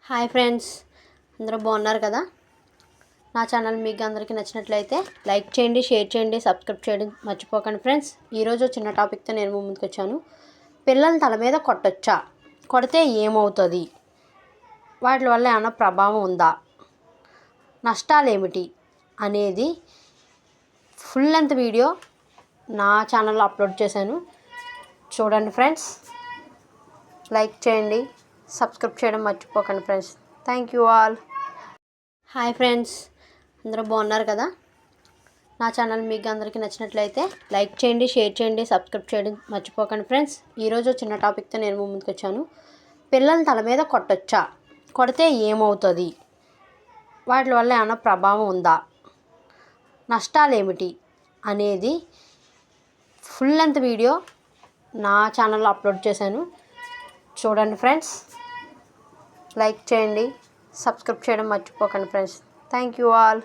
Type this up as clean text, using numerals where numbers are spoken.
Hi friends, అందరూ బాగున్నారు కదా. నా ఛానల్ మీకు అందరికీ నచ్చినట్లయితే లైక్ చేయండి, షేర్ చేయండి, సబ్స్క్రైబ్ చేయడం మర్చిపోకండి ఫ్రెండ్స్. ఈరోజు చిన్న టాపిక్తో నేను ముందుకు వచ్చాను. పిల్లల్ని తల మీద కొట్టొచ్చా, కొడితే ఏమవుతుంది, వాటి వల్ల ఏమైనా ప్రభావం ఉందా, నష్టాలు ఏమిటి అనేది ఫుల్ లెంత్ వీడియో నా ఛానల్లో అప్లోడ్ చేశాను. చూడండి ఫ్రెండ్స్, లైక్ చేయండి, సబ్స్క్రైబ్ చేయడం మర్చిపోకండి friends. Thank you all. Hi friends, అందరూ బాగున్నారు కదా. నా ఛానల్ మీకు అందరికీ నచ్చినట్లయితే లైక్ చేయండి, షేర్ చేయండి, సబ్స్క్రైబ్ చేయడం మర్చిపోకండి ఫ్రెండ్స్. ఈరోజు చిన్న టాపిక్తో నేను ముందుకు వచ్చాను. పిల్లల్ని తల మీద కొట్టొచ్చా, కొడితే ఏమవుతుంది, వాటి వల్ల ఏమైనా ప్రభావం ఉందా, నష్టాలు ఏమిటి అనేది ఫుల్ లెంత్ వీడియో నా ఛానల్లో అప్లోడ్ చేశాను. చూడండి ఫ్రెండ్స్, లైక్ చేయండి, సబ్స్క్రైబ్ చేయడం మర్చిపోకండి ఫ్రెండ్స్. Thank you all.